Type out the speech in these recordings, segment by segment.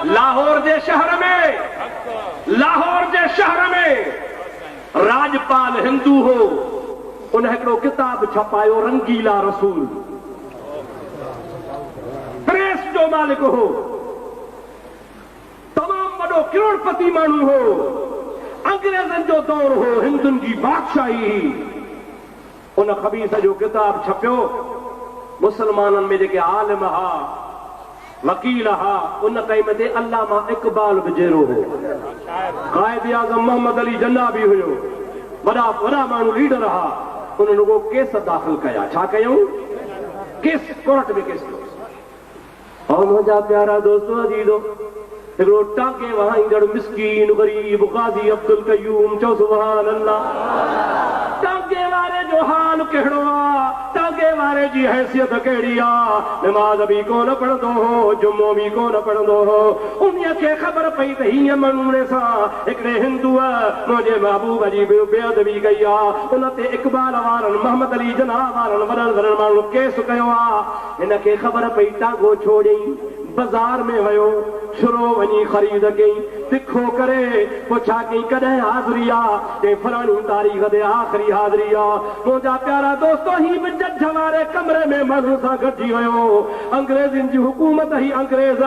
लाहौर जे शहर में राजपाल हिंदू हो, उन हिकिड़ो किताब छपायो रंगीला रसूल, प्रेस जो मालिक हो, तमाम वॾो करोड़पति माण्हू हो, अंग्रेजनि जो दौर हो, हिंदुनि जी बादशाही। उन खबीस जो किताब छपियो, मुसलमाननि में जेके आलिम हा, वकील हा, उन टाइम ते अल्लामा इकबाल बि जहिड़ो हो, कायद आज़म मोहम्मद अली जिन्ना बि हुयो, वॾा वॾा माण्हू लीडर हा। उन्हनि रुगो केस दाख़िल कया। छा कयूं? केस, कोर्ट में केस कयो। और मुंहिंजा प्यारा दोस्तो अजीजो, हिकिड़ो टांके वहाईंदड़ मिस्कीन गरीब क़ाज़ी अब्दुल क़य्यूम चओ सुभान अल्लाह। टांके वारे जो हाल कहिड़ो आहे, टांके वारे जी हैसियत कहिड़ी आहे। नमाज़ बि कोन पढ़ंदो हो, जुमो बि कोन पढ़ंदो हो। उन्हीअ खे ख़बर पई त हीअं नमूने सां हिकिड़े हिंदूअ मुंहिंजे महबूब जी बेअदबी कई आहे। उन ते इक़बाल वारनि, मोहम्मद अली जिन्ना वारनि, वॾनि माण्हू केस कयो आहे। हिन खे ख़बर पई, टांगो छो ॾेई, बाज़ार में वियो, शुरू वञी ख़रीद कई, तिखो करे पोइ छा कई, कॾहिं हाज़िरी आहे, कंहिं फलाणी तारीख़ ते आख़िरी हाज़िरी आहे। मुंहिंजा प्यारा दोस्तो, ही बि जज वारे कमरे में माण्हू सां गॾिजी वियो। अंग्रेज़नि जी हुकूमत ही अंग्रेज़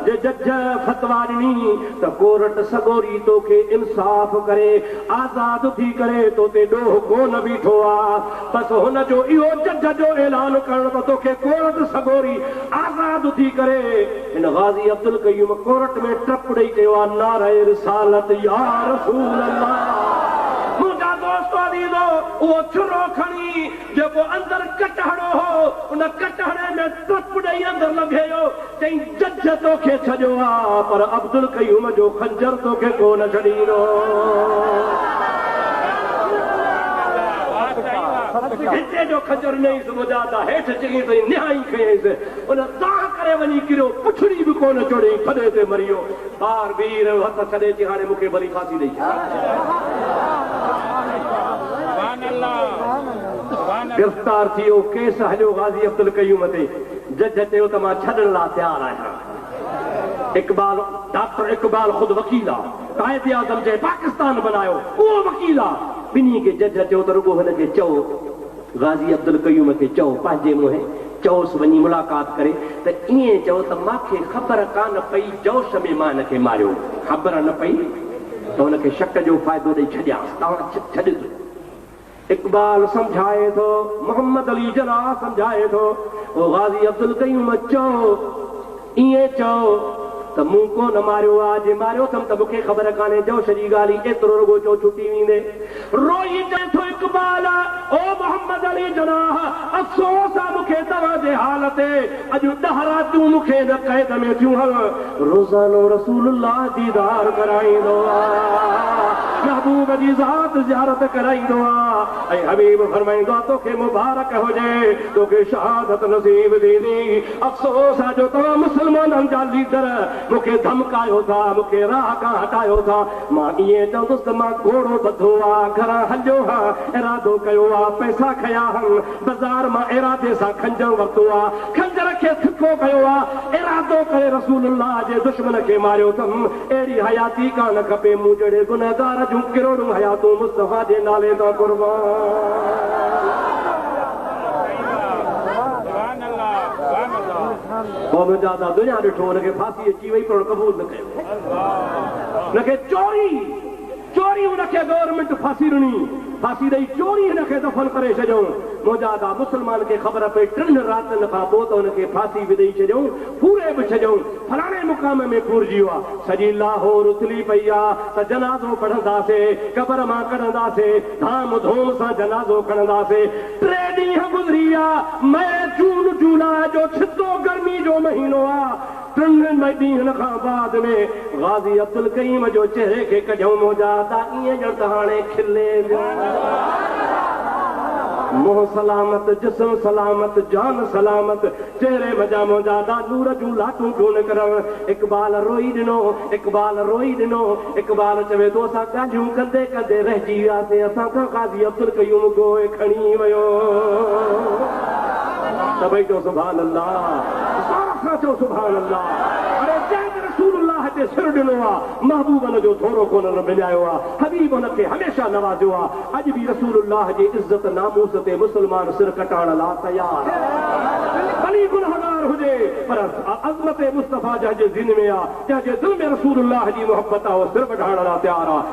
जे जज फतवा ॾिनी त कोर्ट सगोरी तोखे इंसाफ़ करे आज़ाद थी करे तो ते ॾोह कोन बीठो आहे। बसि हुन जो इहो जज जो ऐलान करणु त तोखे कोर्ट सगोरी आज़ाद थी करे। इन ग़ाज़ी अब्दुल क़य्यूम कोर्ट में टप ॾेई चयो आहे, नारे रिसालत या रसूल अल्लाह। मुंहिंजा दोस्तो अज़ीज़ो, उहो छुरो खणी जेको अंदरि कटहड़ो हो, उन कटहड़े में टप ॾेई अंदरि लॻेयो, चई जज तोखे छॾियो आहे, पर अब्दुल क़य्यूम जो खंजर तोखे कोन छॾींदो। हिते जो खंजर नहीं मुझाता, हेठि चई तई निहाई खयईंसि, उन दाह करे वञी किरियो, पुछड़ी बि कोन चोड़ई, खॾे ते मरियो। ॿार बीह रहियो, हथ छॾे चई हाणे मूंखे भली फांसी ॾेई। गिरफ़्तार थी वियो, केस हलियो ग़ाज़ी अब्दुल क़य्यूम ते। जज चयो त मां छॾण लाइ तयारु आहियां। इकबाल, डॉक्टर इकबाल ख़ुदि वकील आहे, कायद आज़म जे पाकिस्तान बनायो, उहो वकील आहे। ॿिन्ही खे जज चयो त रुगो हिनखे चओ, ग़ाज़ी अब्दुल क़य्यूम खे चओ, पंहिंजे मुंहं चओसि वञी मुलाक़ात करे त ईअं चओ त मूंखे ख़बर कान पई जोश में मां हिनखे मारियो, ख़बर न पई त हुनखे शक जो फ़ाइदो ॾेई छॾियांसि, तव्हां छॾिजो। इकबाल सम्झाए थो, मोहम्मद अली जिन्ना सम्झाए थो, ओ ग़ाज़ी अब्दुल क़य्यूम चओ, ईअं चओ त मूं कोन मारियो आहे, जे मारियो अथमि त मूंखे ख़बर कान्हे, जोश जी ॻाल्हि, एतिरो रुगो चओ छुटी वेंदे। रोई चए थो इकबाल, ओ मोहम्मद अली जिन्ना, अफ़सोस आहे मूंखे तव्हांजे हाल ते, अॼु 10 रातियूं मूंखे न क़ैद में थियूं हल। रोज़ानो रसूलुल्लाह दीदार कराईंदो आहे, महबूब जी ज़ात ज़ियारत कराईंदो आहे, ऐं हबीब फरमाईंदो आहे तोखे मुबारक हुजे, तोखे शहादत नसीब थींदी। अफ़सोस आहे जो तव्हां मुस्लमाननि जा लीडर मूंखे धमकायो था, मूंखे राह खां हटायो था। मां ईअं चवंदुसि त मां घोड़ो बधो आहे, घरां हलियो आहे, इरादो कयो आहे, पैसा खया आहिनि, बाज़ार मां इरादे सां खंजर वरितो आहे, खंजर खे थिको कयो आहे, इरादो करे रसूलुल्लाह जे दुश्मन खे मारियो अथमि। अहिड़ी हयाती कान खपे, मूं जहिड़े गुनहगार जूं करोड़ूं हयातूं मुस्तफ़ा जे नाले तां क़ुर्बान। दुनिया ॾिठो, हुनखे फांसी अची वई पर क़बूल न कयो। हुनखे चोरी हुनखे गवर्नमेंट फांसी ॾिनी, फांसी ॾेई चोरी हिनखे दफ़न करे छॾियऊं। मुजादा मुस्लमान खे ख़बर पई 3 रातिनि खां पोइ त हुनखे फांसी बि ॾेई छॾियऊं, पूरे बि छॾियऊं, फलाणे मुक़ाम में पूरजी वियो आहे। सॼी लाहौर उथली पई आहे त जनाज़ो पढ़ंदासीं, क़बर मां कढंदासीं, धाम धूम सां जनाज़ो खणंदासीं। 3 ॾींहं गुज़री विया, मई जून जुलाई जो छितो गर्मी जो महीनो आहे। 3 ॾींहंनि खां बाद में ग़ाज़ी अब्दुल क़य्यूम जो चेहरे खे कढियऊं। मुजादा ईअं ॼण त हाणे खिले मुंह सलामत, जिस्म सलामत, जान सलामत, चेहरे मजा मुजादा नूर जूं लाटूं छो न करण। इकबाल रोई ॾिनो, इकबाल रोई ॾिनो। इकबाल चवे थो असां ॻाल्हियूं कंदे कंदे रहिजी वियासीं, असांखां ग़ाज़ी अब्दुल क़य्यूम गोए खणी वियो। सभई चओ सुभान अल्लाह, सां चओ सुभान अल्लाह। अरे जंहिं रसूलुल्लाह हुनखे सिर ॾिनो आहे, महबूब हुनजो थोरो कोन मिलायो आहे, हबीब हुनखे हमेशह नवाज़ियो आहे। अॼु बि रसूलुल्लाह जी इज़त नामूस ते मुस्लमान सिर कटाइण लाइ तयार भली गुनहगार हुजे पर अज़मत मुस्तफ़ा जंहिंजे दिल में आहे, जंहिंजे दिल में रसूलुल्लाह जी मोहब्बत आहे, उहो सिर कटाइण लाइ तयार आहे।